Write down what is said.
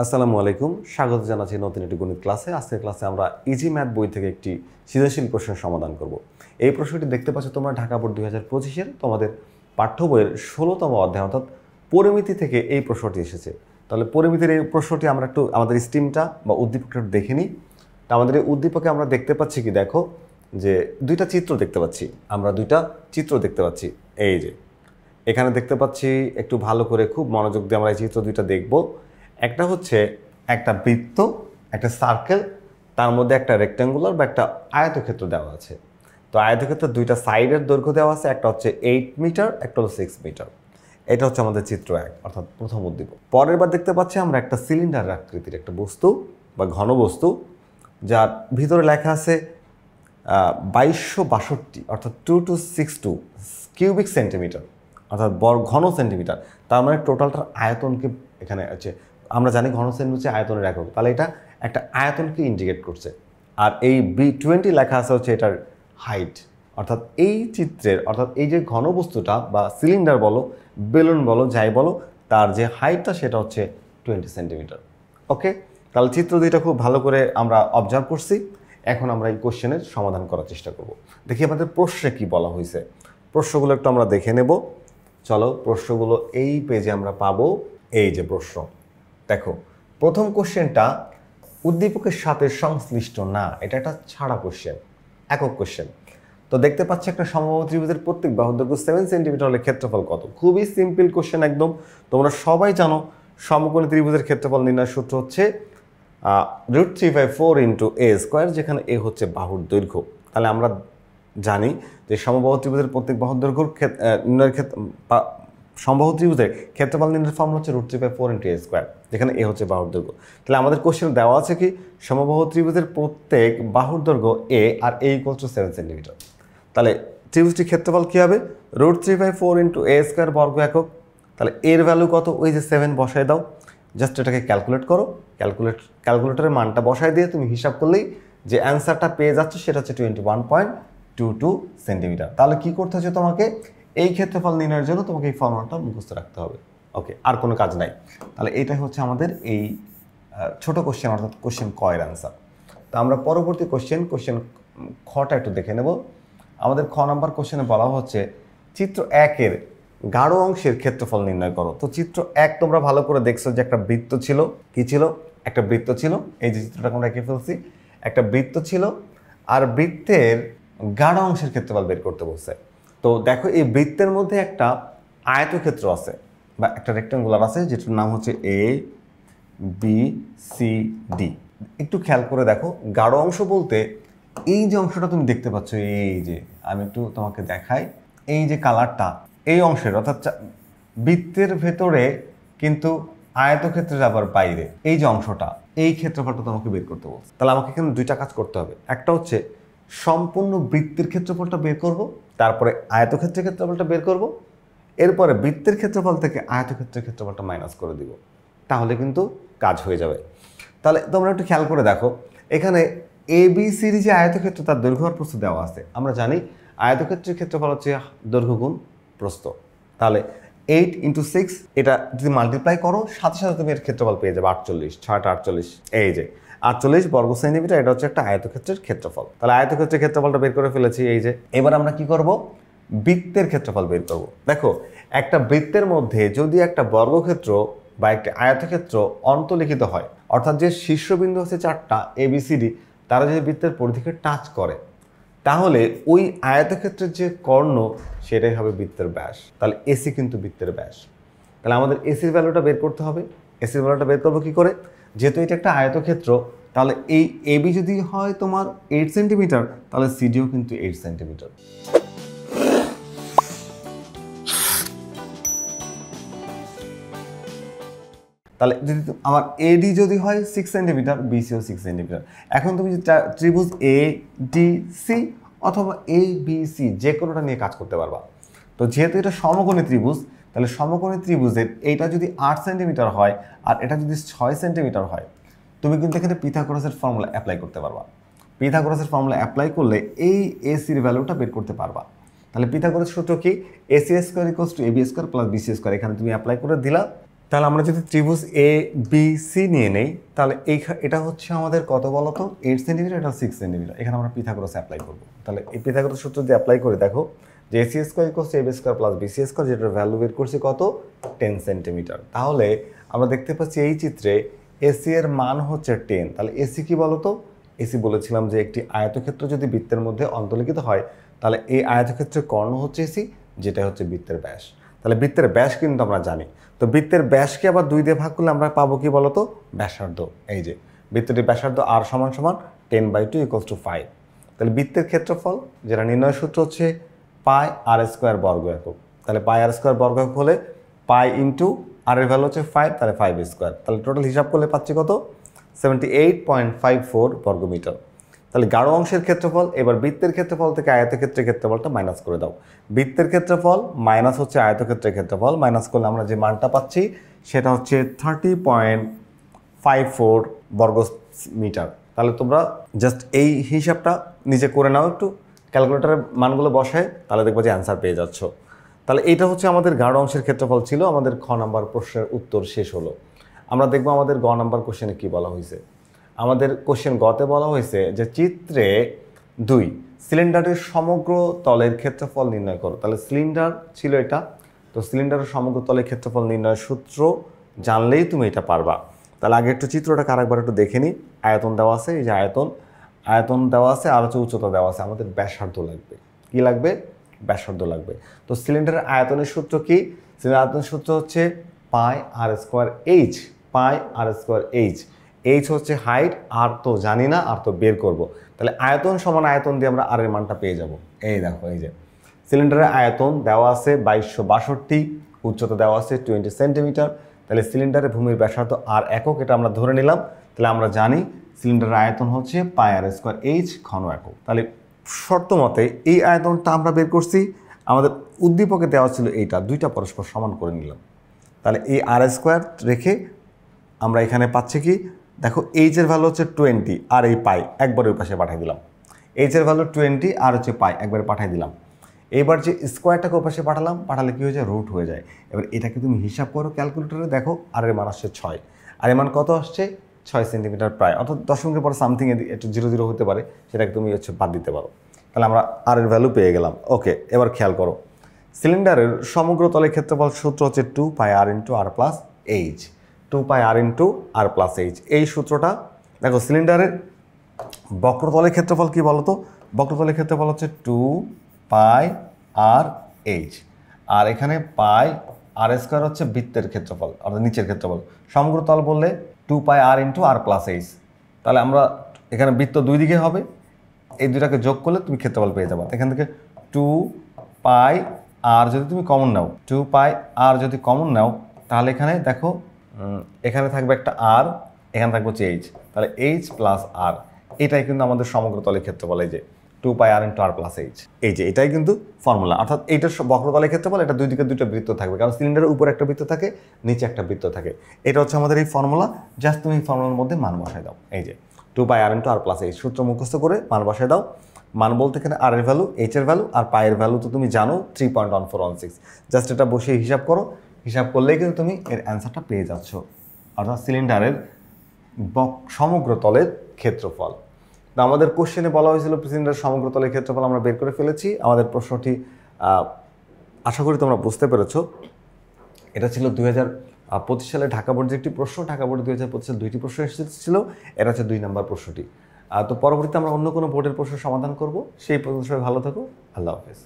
আসসালামু আলাইকুম, স্বাগত জানাচ্ছি নতুন একটি গণিত ক্লাসে। আজকের ক্লাসে আমরা ইজি ম্যাথ বই থেকে একটি সৃজনশীল প্রশ্নের সমাধান করব। এই প্রশ্নটি দেখতে পাচ্ছ তোমরা ঢাকা বোর্ড 2025-এর তোমাদের পাঠ্য বইয়ের 16তম অধ্যায় অর্থাৎ পরিমিতি থেকে এই প্রশ্নটি এসেছে। তাহলে পরিমিতির এই প্রশ্নটি আমরা একটু আমাদের স্টিমটা বা উদ্দীপকটা একটু দেখে নিই। তা আমাদের এই উদ্দীপকে আমরা দেখতে পাচ্ছি কি, দেখো যে দুইটা চিত্র দেখতে পাচ্ছি, এই যে এখানে দেখতে পাচ্ছি। একটু ভালো করে খুব মনোযোগ দিয়ে আমরা এই চিত্র দুইটা দেখব। একটা হচ্ছে একটা বৃত্ত, একটা সার্কেল, তার মধ্যে একটা রেক্ট্যাঙ্গুলার বা একটা আয়তক্ষেত্র দেওয়া আছে। তো আয়তক্ষেত্রের দুইটা সাইডের দৈর্ঘ্য দেওয়া আছে, একটা হচ্ছে 8 মিটার, একটা হলো 6 মিটার। এটা হচ্ছে আমাদের চিত্র 1 অর্থাৎ প্রথম উদ্দীপক। পরের বার দেখতে পাচ্ছি আমরা একটা সিলিন্ডার আকৃতির একটা বস্তু বা ঘনবস্তু, যার ভিতরে লেখা আছে 2262 অর্থাৎ 2262 কিউবিক সেন্টিমিটার অর্থাৎ ঘন সেন্টিমিটার। তার মানে টোটালটার আয়তনকে এখানে আছে, আমরা জানি ঘন সেন্টিমিটার হচ্ছে আয়তনের একক, তাহলে এটা একটা আয়তনকে ইন্ডিকেট করছে। আর এই B20 লেখা আছে হচ্ছে এটার হাইট, অর্থাৎ এই চিত্রের অর্থাৎ এই যে ঘনবস্তুটা বা সিলিন্ডার বলো, বেলুন বলো, যাই বলো, তার যে হাইটটা সেটা হচ্ছে 20 সেন্টিমিটার। ওকে, তাহলে চিত্র দুইটা খুব ভালো করে আমরা অবজার্ভ করছি। এখন আমরা এই কোশ্চেনের সমাধান করার চেষ্টা করব। দেখি আমাদের প্রশ্নে কি বলা হয়েছে। প্রশ্নগুলো একটু আমরা দেখে নেব। চলো, প্রশ্নগুলো এই পেজে আমরা পাবো। এই যে প্রশ্ন, দেখো প্রথম কোশ্চেনটা উদ্দীপকের সাথে সংশ্লিষ্ট না, এটা একটা ছাড়া কোশ্চেন, একক কোশ্চেন। তো দেখতে পাচ্ছি একটা সমবাহু ত্রিভুজের প্রত্যেক বাহুর দৈর্ঘ্য 7 সেন্টিমিটার হলে ক্ষেত্রফল কত। খুবই সিম্পল কোশ্চেন একদম, তোমরা সবাই জানো সমকোণী ত্রিভুজের ক্ষেত্রফল নির্ণয়ের সূত্র হচ্ছে √3/4 × a², যেখানে a হচ্ছে বাহুর দৈর্ঘ্য। তাহলে আমরা জানি যে সমবাহু ত্রিভুজের প্রত্যেক বাহুর দৈর্ঘ্য নির্ণয়ের ক্ষেত্রে সমবাহু ত্রিভুজের ক্ষেত্রফল নির্ণয়ের ফর্মুলা হচ্ছে √3/4 × a², যেখানে a হচ্ছে বাহুর দৈর্ঘ্য। তাহলে আমাদের কোশ্চেন দেওয়া আছে কি, সমবাহু ত্রিভুজের প্রত্যেক বাহুর দৈর্ঘ্য a আর a = 7 সেন্টিমিটার। তাহলে ত্রিভুজটির ক্ষেত্রফল কী হবে, √3/4 × a² বর্গ একক। তাহলে এর ভ্যালু কত, ওই যে 7 বসায় দাও, জাস্ট এটাকে ক্যালকুলেট করো। ক্যালকুলেটরের মানটা বসায় দিয়ে তুমি হিসাব করলেই যে অ্যান্সারটা পেয়ে যাচ্ছে সেটা হচ্ছে 21.22 সেন্টিমিটার। তাহলে কি করতে হচ্ছে, তোমাকে এই ক্ষেত্রফল নির্ণয়ের জন্য তোমাকে এই ফর্মুলাটা মুখস্থ রাখতে হবে। ওকে, আর কোনো কাজ নাই। তাহলে এইটাই হচ্ছে আমাদের এই ছোট কোশ্চেন অর্থাৎ কোশ্চেন ক এর অ্যান্সার। তো আমরা পরবর্তী কোশ্চেন খটা একটু দেখে নেব। আমাদের খ নাম্বার কোশ্চেনে বলা হচ্ছে চিত্র 1-এর গাঢ় অংশের ক্ষেত্রফল নির্ণয় করো। তো চিত্র 1 তোমরা ভালো করে দেখছো যে একটা বৃত্ত ছিল, কি ছিল, একটা বৃত্ত ছিল। এই যে চিত্রটা আমরা এঁকে ফেলছি, একটা বৃত্ত ছিল আর বৃত্তের গাঢ় অংশের ক্ষেত্রফল বের করতে বলছে। তো দেখো এই বৃত্তের মধ্যে একটা আয়তক্ষেত্র আছে বা একটা রেক্ট্যাঙ্গুলার আছে, যেটার নাম হচ্ছে ABCD। একটু খেয়াল করে দেখো, গাঢ় অংশ বলতে এই যে অংশটা তুমি দেখতে পাচ্ছ, এই যে আমি একটু তোমাকে দেখাই, এই যে কালারটা, এই অংশের অর্থাৎ বৃত্তের ভেতরে কিন্তু আয়তক্ষেত্রের আবার বাইরে এই যে অংশটা, এই ক্ষেত্রফলটা তোমাকে বের করতে বলছে। তাহলে আমাকে এখানে দুইটা কাজ করতে হবে। একটা হচ্ছে সম্পূর্ণ বৃত্তের ক্ষেত্রফলটা বের করব, তারপরে আয়তক্ষেত্রের ক্ষেত্রফলটা বের করব, এরপরে বৃত্তের ক্ষেত্রফল থেকে আয়তক্ষেত্রের ক্ষেত্রফলটা মাইনাস করে দিব, তাহলে কিন্তু কাজ হয়ে যাবে। তাহলে তোমরা একটু খেয়াল করে দেখো, এখানে ABCD যে আয়তক্ষেত্র তার দৈর্ঘ্য আর প্রস্থ দেওয়া আছে। আমরা জানি আয়তক্ষেত্রের ক্ষেত্রফল হচ্ছে দৈর্ঘ্য গুণ প্রস্থ। তাহলে 8 × 6 এটা যদি মাল্টিপ্লাই করো, সাথে সাথে তুমি এর ক্ষেত্রফল পেয়ে যাবে 48, 6টা 48, এই যে 48 বর্গ সেন্টিমিটার। এটা হচ্ছে একটা আয়তক্ষেত্রের ক্ষেত্রফল। তাহলে আয়তক্ষেত্রের ক্ষেত্রফলটা বের করে ফেলেছি। এই যে এবার আমরা কি করব, বৃত্তের ক্ষেত্রফল বের করব। দেখো একটা বৃত্তের মধ্যে যদি একটা বর্গক্ষেত্র বা একটা আয়তক্ষেত্র অন্তর্লিখিত হয়, অর্থাৎ যে শীর্ষবিন্দু হচ্ছে 4টা ABCD, তারা যদি বৃত্তের পরিধিকে টাচ করে, তাহলে ওই আয়তক্ষেত্রের যে কর্ণ সেটাই হবে বৃত্তের ব্যাস। তাহলে AC কিন্তু বৃত্তের ব্যাস। তাহলে আমাদের ACর ভ্যালুটা বের করতে হবে। ACর ভ্যালুটা বের করবো কী করে, যেহেতু এটা একটা আয়তক্ষেত্র, তাহলে এই AB যদি হয় তোমার 8 সেন্টিমিটার, তাহলে CDও কিন্তু 8 সেন্টিমিটার। তাহলে যদি আমার AD যদি হয় 6 সেন্টিমিটার, BCও 6 সেন্টিমিটার। এখন তুমি ত্রিভুজ ADC অথবা ABC যে কোনোটা নিয়ে কাজ করতে পারবা। তো যেহেতু এটা সমকোণী ত্রিভুজ, তাহলে সমকোণী ত্রিভুজের এইটা যদি 8 সেন্টিমিটার হয় আর এটা যদি 6 সেন্টিমিটার হয়, তুমি কিন্তু এখানে পিথাগোরাসের ফর্মুলা অ্যাপ্লাই করতে পারবা। পিথাগোরাসের ফর্মুলা অ্যাপ্লাই করলে এই ACর ভ্যালুটা বের করতে পারবা। তাহলে পিথাগোরাস সূত্র কি, AC² = AB² + BC²। এখানে তুমি অ্যাপ্লাই করে দিলা, তাহলে আমরা যদি ত্রিভুজ এ বি সি নিয়ে নেই তাহলে এটা হচ্ছে আমাদের কত বলতো 8 সেন্টিমিটার, এটা 6 সেন্টিমিটার। এখানে আমরা পিথাগোরাস অ্যাপ্লাই করবো। তাহলে এই পিথাগোরাস সূত্র দিয়ে অ্যাপ্লাই করে দেখো যে AC square equals AB square plus BC square, যেটার ভ্যালু বের করছি কত 10 সেন্টিমিটার। তাহলে আমরা দেখতে পাচ্ছি এই চিত্রে এসি এর মান হচ্ছে 10। তাহলে এসি কি বলতো? এসি বলেছিলাম যে একটি আয়তক্ষেত্র যদি বৃত্তের মধ্যে অন্তর্লিখিত হয় তাহলে এই আয়তক্ষেত্রের কর্ণ হচ্ছে এসি, যেটা হচ্ছে বৃত্তের ব্যাস। তাহলে বৃত্তের ব্যাস কিন্তু আমরা জানি। তো বৃত্তের ব্যাসকে আবার 2 দিয়ে ভাগ করলে আমরা পাবো কি বলতো? ব্যাসার্ধ। এই যে বৃত্তটির ব্যাসার্ধ আর সমান সমান 10/2 = 5। তাহলে বৃত্তের ক্ষেত্রফল যেটা নির্ণয় সূত্র হচ্ছে পাই আর স্কোয়ার বর্গ একক। তাহলে পাই আর স্কোয়ার বর্গ একক হলে পাই ইন্টু আর এর ভ্যালু হচ্ছে 5, তাহলে 5 স্কোয়ার। তাহলে টোটাল হিসাব করলে পাচ্ছি কত? 78.54 বর্গমিটার। তাহলে গাঢ় অংশের ক্ষেত্রফল। এবার বৃত্তের ক্ষেত্রফল থেকে আয়তক্ষেত্রের ক্ষেত্রফলটা মাইনাস করে দাও। বৃত্তের ক্ষেত্রফল মাইনাস হচ্ছে আয়তক্ষেত্রের ক্ষেত্রফল, মাইনাস করলে আমরা যে মানটা পাচ্ছি সেটা হচ্ছে 30.54 বর্গ মিটার। তাহলে তোমরা জাস্ট এই হিসাবটা নিজে করে নাও, একটু ক্যালকুলেটরের মানগুলো বসায়, তাহলে দেখবো যে অ্যান্সার পেয়ে যাচ্ছ। তাহলে এইটা হচ্ছে আমাদের গাঢ় অংশের ক্ষেত্রফল ছিল। আমাদের খ নাম্বার প্রশ্নের উত্তর শেষ হলো। আমরা দেখবো আমাদের গ নাম্বার কোশ্চেনে কী বলা হয়েছে। আমাদের কোশ্চেন গতে বলা হয়েছে যে চিত্রে 2 সিলিন্ডারের সমগ্র তলের ক্ষেত্রফল নির্ণয় করো। তাহলে সিলিন্ডার ছিল এটা, তো সিলিন্ডারের সমগ্র তলের ক্ষেত্রফল নির্ণয়ের সূত্র জানলেই তুমি এটা পারবা। তাহলে আগে একটু চিত্রটাকে আরেকবার একটু দেখে নিই। আয়তন দেওয়া আছে, এই যে আয়তন দেওয়া আছে, আর হচ্ছে উচ্চতা দেওয়া আছে। আমাদের ব্যাসার্ধ লাগবে। কি লাগবে? ব্যাসার্ধ লাগবে। তো সিলিন্ডারের আয়তনের সূত্র কি? সিলিন্ডারের আয়তনের সূত্র হচ্ছে পাই আর স্কোয়ার এইচ। পাই আর স্কোয়ার এইচ। এইচ হচ্ছে হাইট, আর তো জানি না, আর তো বের করব। তাহলে আয়তন সমান আয়তন দিয়ে আমরা আর এর মানটা পেয়ে যাব। এই দেখো, এই যে সিলিন্ডারের আয়তন দেওয়া আছে 2262, উচ্চতা দেওয়া আছে 20 সেন্টিমিটার। তাহলে সিলিন্ডারের ভূমির ব্যাসার্ধ আর একক, এটা আমরা ধরে নিলাম। তাহলে আমরা জানি সিলিন্ডারের আয়তন হচ্ছে পাই আর স্কোয়ার এইচ ঘন একক। তাহলে শর্ত মতে এই আয়তনটা আমরা বের করছি। আমাদের উদ্দীপকে দেওয়া ছিল এইটা, দুইটা পরস্পর সমান করে নিলাম। তাহলে এই আর স্কোয়ার রেখে আমরা এখানে পাচ্ছি কি দেখো, এইচের ভ্যালু হচ্ছে 20 আর এই পাই একবার ওই পাশে পাঠিয়ে দিলাম। এইচের ভ্যালু 20 আর হচ্ছে পাই একবারে পাঠিয়ে দিলাম। এবার যে স্কোয়ারটাকে ওই পাশে পাঠালে কী হয়ে যায়? রুট হয়ে যায়। এবার এটাকে তুমি হিসাব করো ক্যালকুলেটরে, দেখো আর এর মান আসছে 6। আর এর মান কত আসছে? 6 সেন্টিমিটার প্রায়, অর্থাৎ দশমিকের পর সামথিং একটু 0 হতে পারে, সেটাকে তুমি হচ্ছে বাদ দিতে পারো। তাহলে আমরা আর এর ভ্যালু পেয়ে গেলাম। ওকে, এবার খেয়াল করো, সিলিন্ডারের সমগ্র তলের ক্ষেত্রফল সূত্র হচ্ছে 2 পাই আর ইন্টু আর প্লাস এইচ। 2 পাই আর ইন্টু আর প্লাস এইচ। এই সূত্রটা দেখো, সিলিন্ডারের বক্রতলের ক্ষেত্রফল কি বলতো? বক্রতলের ক্ষেত্রফল হচ্ছে 2 পাই আর এইচ, আর এখানে পাই আর স্কোয়ার হচ্ছে বৃত্তের ক্ষেত্রফল অর্থাৎ নিচের ক্ষেত্রফল। সমগ্র তল বললে 2 পাই আর ইন্টু আর প্লাস এইচ। তাহলে আমরা এখানে বৃত্ত দুই দিকে হবে, এই দুটাকে যোগ করলে তুমি ক্ষেত্রফল পেয়ে যাবে। এখান থেকে 2 পাই আর যদি তুমি কমন নাও, 2 পাই আর যদি কমন নাও, তাহলে এখানে দেখো এখানে থাকবে একটা আর, এখানে থাকবে হচ্ছে এইচ। তাহলে এইচ প্লাস আর, এটাই কিন্তু আমাদের সমগ্র তলের ক্ষেত্রফল। এই যে 2 পাই আর ইন্টু আর প্লাস এইচ, এই যে এটাই কিন্তু ফর্মুলা। অর্থাৎ এইটার বক্রতলের ক্ষেত্রফল, এটা দুই দিকে দুটো বৃত্ত থাকবে, কারণ সিলিন্ডারের উপরে একটা বৃত্ত থাকে, নিচে একটা বৃত্ত থাকে। এটা হচ্ছে আমাদের এই ফর্মুলা। জাস্ট তুমি এই ফর্মুলার মধ্যে মান বসায় দাও। এই যে 2 পাই আর ইন্টু আর প্লাস এইচ সূত্র মুখস্থ করে মান বসায় দাও। মান বলতে এখানে আর এর ভ্যালু, এইচ এর ভ্যালু আর পায়ের ভ্যালু তো তুমি জানো 3.1416। জাস্ট এটা বসিয়ে হিসাব করো, হিসাব করলেই কিন্তু তুমি এর অ্যান্সারটা পেয়ে যাচ্ছ, অর্থাৎ সিলিন্ডারের সমগ্র তলের ক্ষেত্রফল। তো আমাদের কোশ্চেনে বলা হয়েছিল সিলিন্ডারের সমগ্র তলের ক্ষেত্রফল আমরা বের করে ফেলেছি। আমাদের প্রশ্নটি আশা করি তোমরা বুঝতে পেরেছ। এটা ছিল 2025 সালে ঢাকা বোর্ডের একটি প্রশ্ন। ঢাকা বোর্ডে 2025 সালে 2টি প্রশ্ন এসেছিল, এটা হচ্ছে 2 নম্বর প্রশ্নটি। তো পরবর্তীতে আমরা অন্য কোনো বোর্ডের প্রশ্নের সমাধান করব। সেই পর্যন্ত সবাই ভালো থাকো, আল্লাহ হাফেজ।